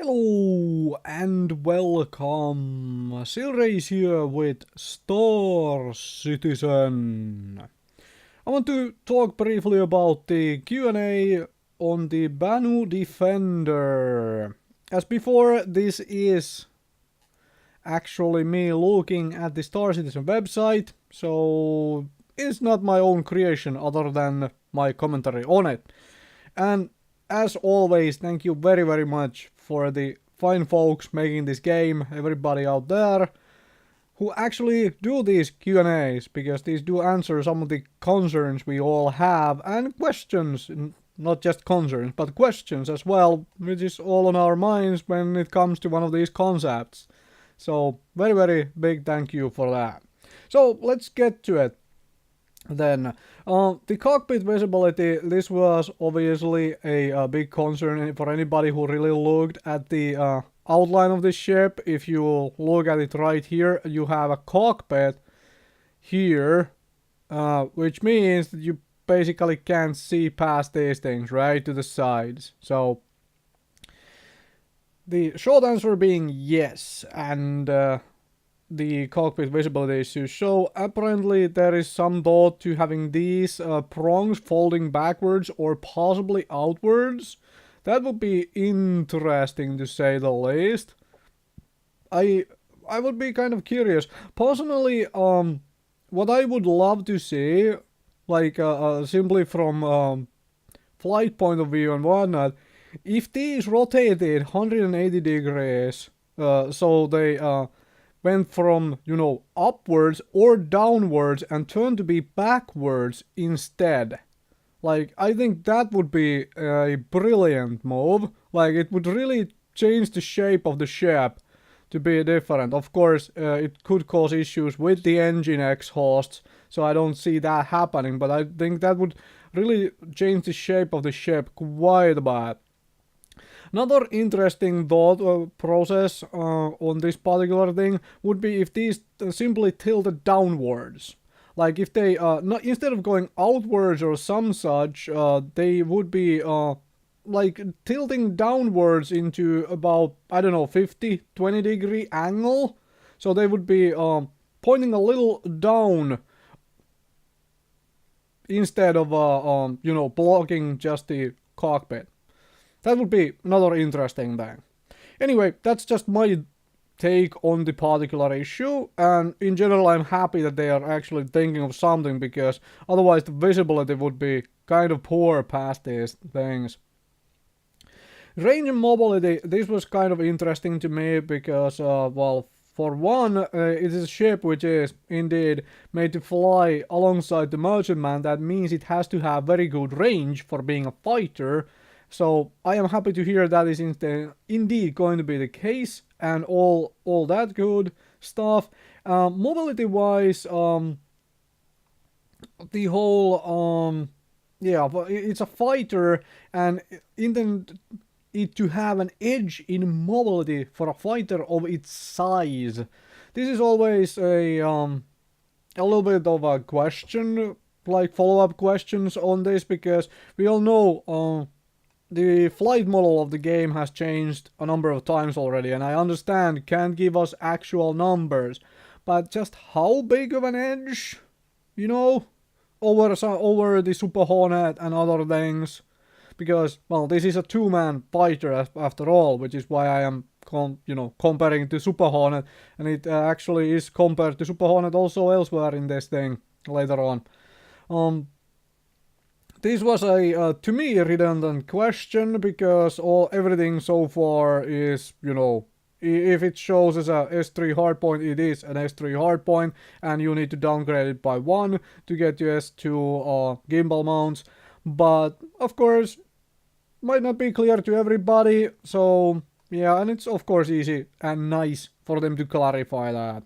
Hello and welcome. Silrace here with Star Citizen. I want to talk briefly about the Q&A on the Banu Defender. As before, this is actually me looking at the Star Citizen website, so it's not my own creation other than my commentary on it. And as always, thank you very much for the fine folks making this game, everybody out there who actually do these Q&As, because these do answer some of the concerns we all have, and questions, not just concerns, but questions as well, which is all on our minds when it comes to one of these concepts. So very big thank you for that. So let's get to it. Then, the cockpit visibility, this was obviously a big concern for anybody who really looked at the outline of the ship. If you look at it right here, you have a cockpit here, which means that you basically can't see past these things, right, to the sides. So, the short answer being yes, and the cockpit visibility issues. So apparently there is some thought to having these prongs folding backwards or possibly outwards. That would be interesting to say the least. I would be kind of curious. Personally, what I would love to see, like simply from flight point of view and whatnot, if these rotated 180 degrees, so they went from, upwards or downwards and turned to be backwards instead. Like, I think that would be a brilliant move. Like, it would really change the shape of the ship to be different. Of course, it could cause issues with the engine exhausts, so I don't see that happening, but I think that would really change the shape of the ship quite a bit. Another interesting thought process on this particular thing would be if these simply tilted downwards. Like if they, not, instead of going outwards or some such, they would be like tilting downwards into about, I don't know, 20 degree angle. So they would be pointing a little down instead of, blocking just the cockpit. That would be another interesting thing. Anyway, that's just my take on the particular issue, and in general I'm happy that they are actually thinking of something, because otherwise the visibility would be kind of poor past these things. Range and mobility, this was kind of interesting to me because, well, for one, it is a ship which is indeed made to fly alongside the merchantman. That means it has to have very good range for being a fighter. So I am happy to hear that is indeed going to be the case, and all that good stuff. Mobility wise, the whole yeah, it's a fighter, and intended it to have an edge in mobility for a fighter of its size. This is always a little bit of a question, like follow-up questions on this, because we all know the flight model of the game has changed a number of times already, and I understand can't give us actual numbers, but just how big of an edge, over the Super Hornet and other things, because, well, this is a two-man fighter after all, which is why I am comparing to Super Hornet, and it actually is compared to Super Hornet also elsewhere in this thing later on. This was a, to me, redundant question, because everything so far is, if it shows as a S3 hardpoint, it is an S3 hardpoint, and you need to downgrade it by 1 to get to S2 gimbal mounts. But, of course, might not be clear to everybody, so, yeah, and it's, of course, easy and nice for them to clarify that.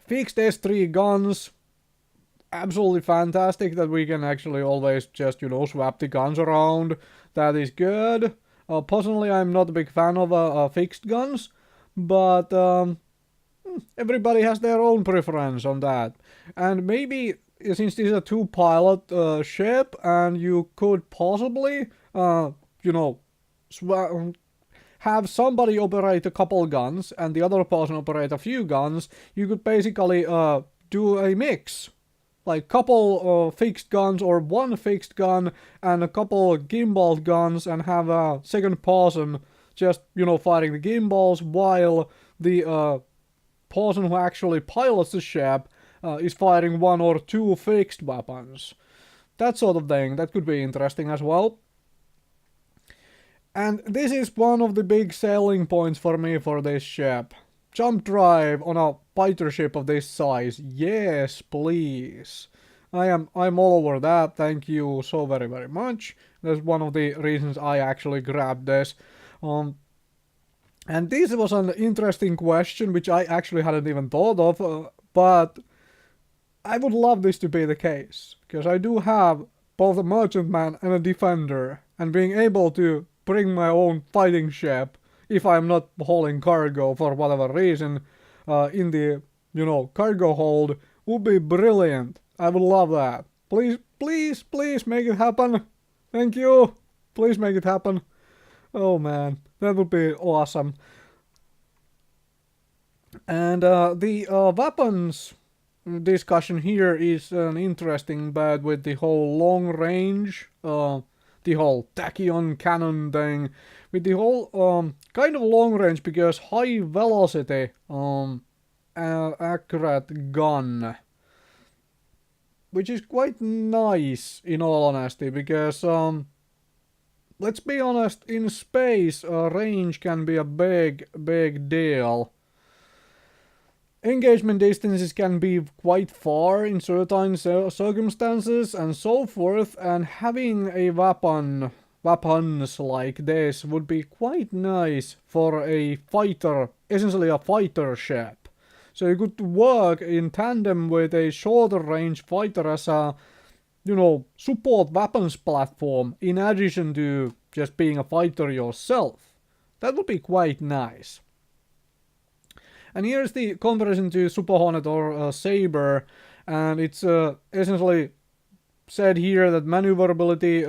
Fixed S3 guns. Absolutely fantastic that we can actually always just, swap the guns around. That is good. Personally, I'm not a big fan of fixed guns, but everybody has their own preference on that. And maybe, since this is a two-pilot ship, and you could possibly, have somebody operate a couple guns and the other person operate a few guns, you could basically do a mix. Like couple fixed guns or one fixed gun and a couple gimbal guns, and have a second person just, firing the gimbals while the person who actually pilots the ship is firing one or two fixed weapons. That sort of thing, that could be interesting as well. And this is one of the big selling points for me for this ship. Jump drive on a fighter ship of this size. Yes, please. I'm all over that. Thank you so very, very much. That's one of the reasons I actually grabbed this. And this was an interesting question, which I actually hadn't even thought of, but I would love this to be the case, because I do have both a merchantman and a defender, and being able to bring my own fighting ship, if I'm not hauling cargo for whatever reason, in the, cargo hold, would be brilliant. I would love that. Please, please, please make it happen. Thank you. Please make it happen. Oh man, that would be awesome. And the weapons discussion here is an interesting bit with the whole long range, the whole tachyon cannon thing, with the whole kind of long range, because high velocity accurate gun, which is quite nice in all honesty, because let's be honest, in space range can be a big deal. Engagement distances can be quite far in certain circumstances and so forth, and having a weapons like this would be quite nice for a fighter, essentially a fighter ship. So you could work in tandem with a shorter range fighter as a, support weapons platform in addition to just being a fighter yourself. That would be quite nice. And here's the comparison to Super Hornet or Saber, and it's essentially said here that maneuverability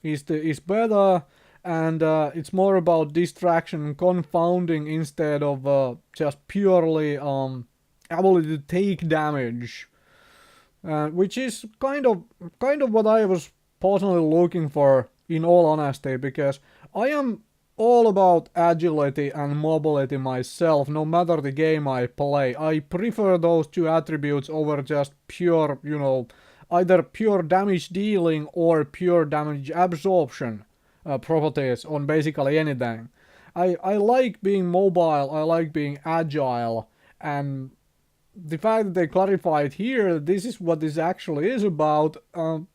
is better, and it's more about distraction and confounding instead of just purely ability to take damage, which is kind of what I was personally looking for, in all honesty, because I am all about agility and mobility myself, no matter the game I play. I prefer those two attributes over just pure, either pure damage dealing or pure damage absorption properties on basically anything. I like being mobile, I like being agile, and the fact that they clarified here that this is what this actually is about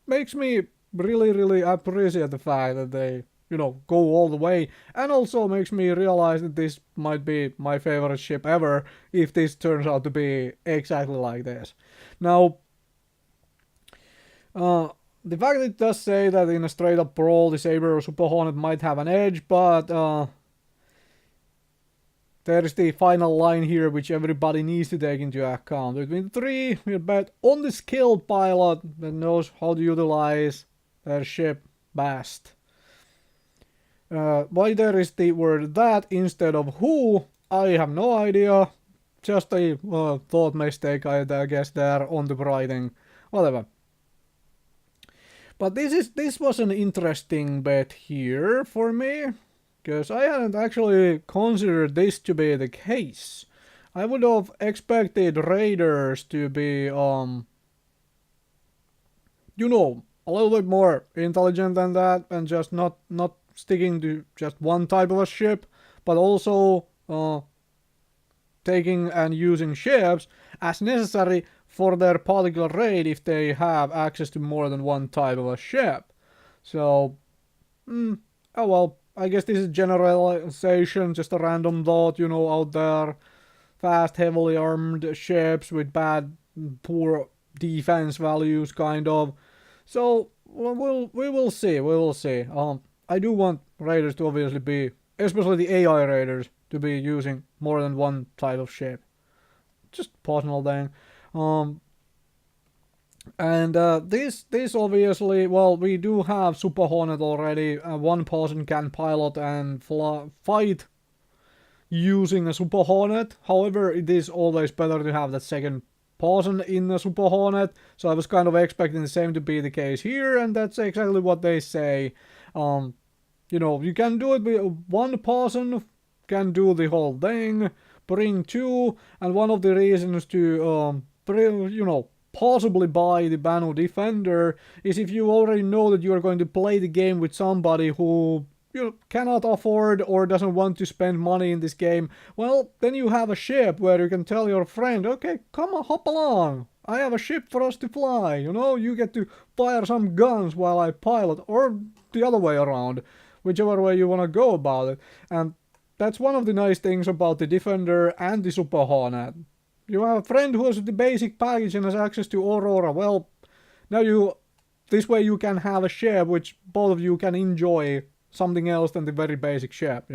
makes me really appreciate the fact that they go all the way, and also makes me realize that this might be my favorite ship ever if this turns out to be exactly like this. Now, the fact that it does say that in a straight up brawl the Saber or Super Hornet might have an edge, but there is the final line here which everybody needs to take into account. Between the three, we bet on the skilled pilot that knows how to utilize their ship best. Why there is the word that instead of who, I have no idea. Just a thought mistake, I guess, there on the writing. Whatever. But this was an interesting bit here for me, because I hadn't actually considered this to be the case. I would have expected raiders to be, a little bit more intelligent than that, and just not sticking to just one type of a ship, but also taking and using ships as necessary for their particular raid if they have access to more than one type of a ship. So, oh well, I guess this is generalization, just a random thought, out there. Fast, heavily armed ships with poor defense values, kind of. So, we will see. I do want raiders to obviously be, especially the AI raiders, to be using more than one type of ship. Just personal thing. And this obviously, well, we do have Super Hornet already. One person can pilot and fight using a Super Hornet. However, it is always better to have that second person in a Super Hornet. So I was kind of expecting the same to be the case here, and that's exactly what they say. Um, you can do it with one person, can do the whole thing, bring two, and one of the reasons to, possibly buy the Banu Defender is if you already know that you are going to play the game with somebody who cannot afford or doesn't want to spend money in this game. Well, then you have a ship where you can tell your friend, okay, come on, hop along. I have a ship for us to fly, you get to fire some guns while I pilot, or the other way around, whichever way you want to go about it. And that's one of the nice things about the Defender and the Super Hornet. You have a friend who has the basic package and has access to Aurora. Well, this way you can have a ship which both of you can enjoy something else than the very basic ship,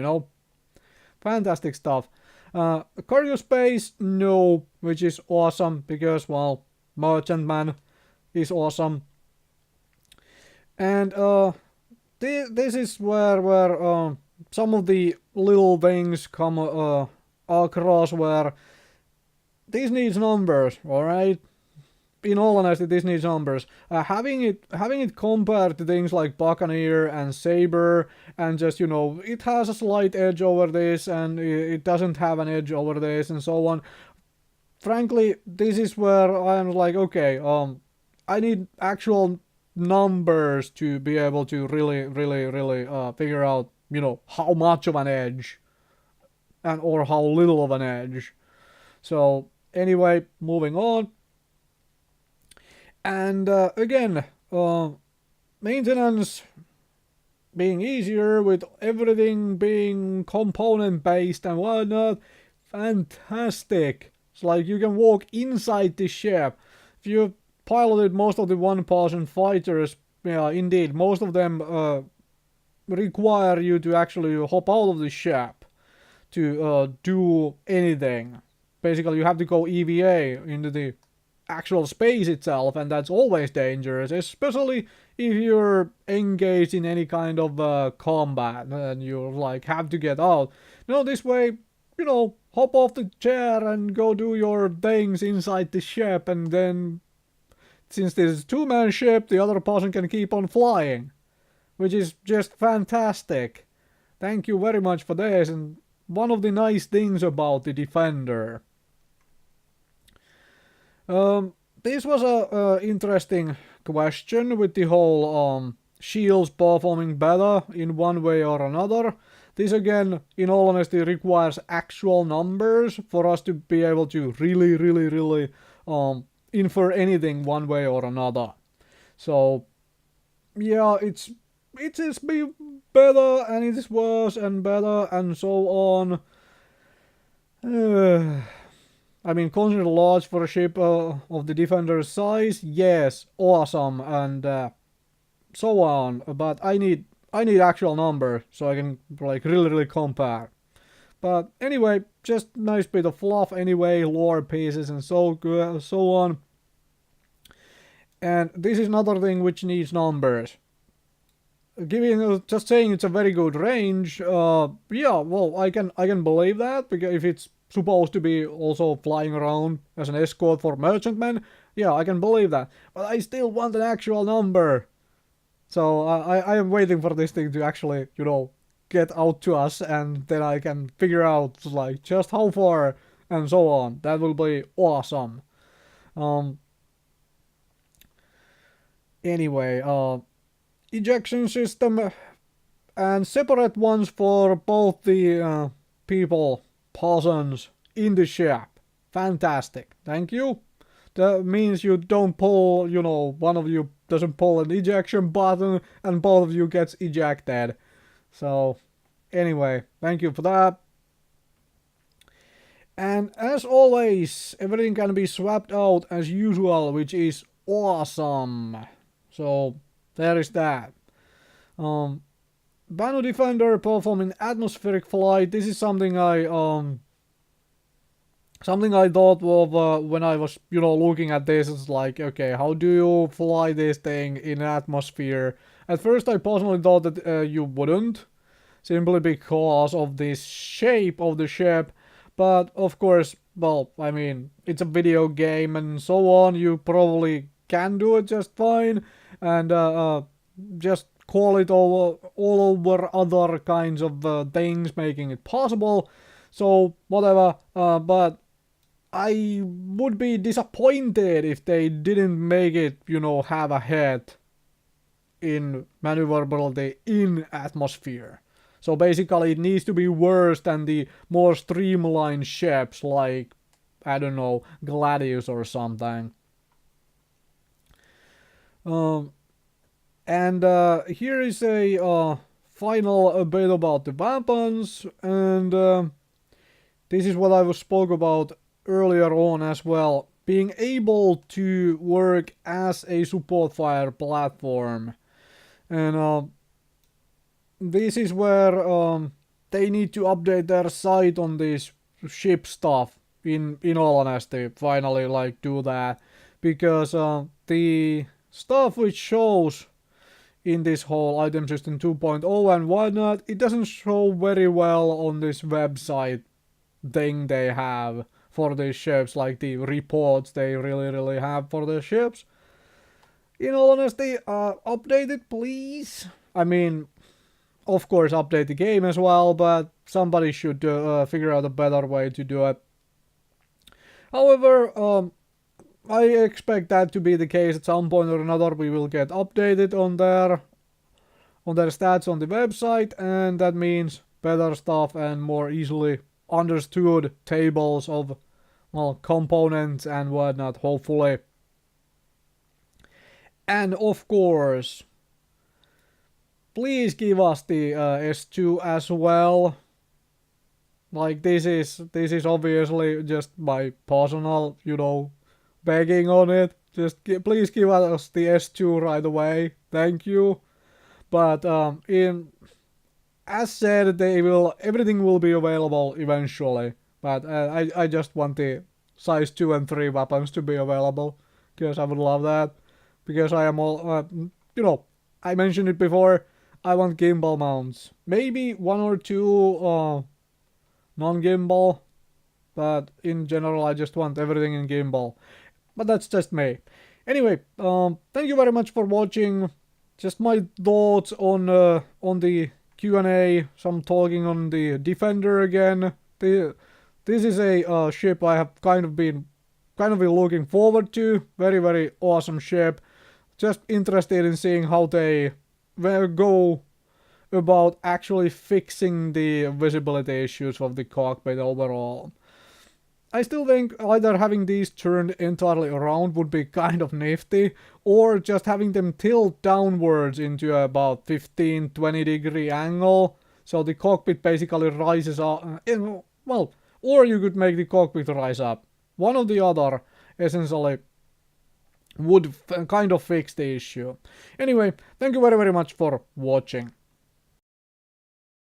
Fantastic stuff. Cargo space, no, which is awesome because, well, Merchantman is awesome. And this is where some of the little things come across where this needs numbers, alright? In all honesty, this needs numbers. Having it compared to things like Buccaneer and Saber, and just it has a slight edge over this, and it doesn't have an edge over this, and so on. Frankly, this is where I'm like, okay, I need actual numbers to be able to really figure out, how much of an edge, and or how little of an edge. So anyway, moving on. And again, maintenance being easier with everything being component based and whatnot, fantastic. It's like you can walk inside the ship. If you piloted most of the one-person fighters, yeah, indeed, most of them require you to actually hop out of the ship to do anything. Basically, you have to go EVA into the actual space itself, and that's always dangerous, especially if you're engaged in any kind of combat and you like have to get out. This way, hop off the chair and go do your things inside the ship, and then since this is a two-man ship, the other person can keep on flying, which is just fantastic. Thank you very much for this, and one of the nice things about the Defender. This was a interesting question with the whole shields performing better in one way or another. This again, in all honesty, requires actual numbers for us to be able to really infer anything one way or another. So yeah, it's just be better and it is worse and better and so on. I mean, considered large for a ship of the Defender's size, yes, awesome, and so on. But I need actual numbers so I can like really compare. But anyway, just nice bit of fluff anyway, lore pieces and so on. And this is another thing which needs numbers. Just saying it's a very good range. Yeah, well, I can believe that because if it's supposed to be also flying around as an escort for merchantmen, yeah, I can believe that. But I still want an actual number. So I am waiting for this thing to actually, get out to us, and then I can figure out like just how far and so on. That will be awesome. Anyway, ejection system and separate ones for both the people, persons in the ship. Fantastic. Thank you. That means you don't pull, one of you doesn't pull an ejection button and both of you gets ejected. So, anyway, thank you for that. And as always, everything can be swapped out as usual, which is awesome. So, there is that. Banu Defender performing atmospheric flight. This is something I something I thought of when I was, looking at this is like, okay, how do you fly this thing in atmosphere? At first, I personally thought that you wouldn't, simply because of the shape of the ship. But of course, well, I mean, it's a video game and so on. You probably can do it just fine, and just call it all over other kinds of things, making it possible. So whatever. But I would be disappointed if they didn't make it, have a head in maneuverability in atmosphere. So basically, it needs to be worse than the more streamlined ships like, I don't know, Gladius or something. Um, and here is a final bit about the weapons, and this is what I spoke about earlier on as well. Being able to work as a support fire platform. And this is where they need to update their site on this ship stuff. In all honesty, finally, like, do that, because the stuff which shows in this whole item system 2.0 and whatnot, it doesn't show very well on this website thing they have for these ships, like the reports they really have for the ships. In all honesty, update it, please. I mean, of course, update the game as well, but somebody should figure out a better way to do it. However, I expect that to be the case at some point or another. We will get updated on their stats on the website, and that means better stuff and more easily understood tables of, well, components and whatnot, hopefully. And of course, please give us the S2 as well. Like, this is obviously just my personal, begging on it. Just please give us the S2 right away. Thank you. But in as said, everything will be available eventually. But I just want the size 2 and 3 weapons to be available, because I would love that. Because I am all, I mentioned it before. I want gimbal mounts. Maybe one or two non-gimbal, but in general I just want everything in gimbal. But that's just me. Anyway, thank you very much for watching. Just my thoughts on the Q&A, some talking on the Defender again. This is a ship I have kind of been looking forward to. Very awesome ship. Just interested in seeing how they will go about actually fixing the visibility issues of the cockpit overall. I still think either having these turned entirely around would be kind of nifty, or just having them tilt downwards into about 15-20 degree angle, so the cockpit basically rises up. Well, or you could make the cockpit rise up. One or the other, essentially, would kind of fix the issue. Anyway, thank you very much for watching.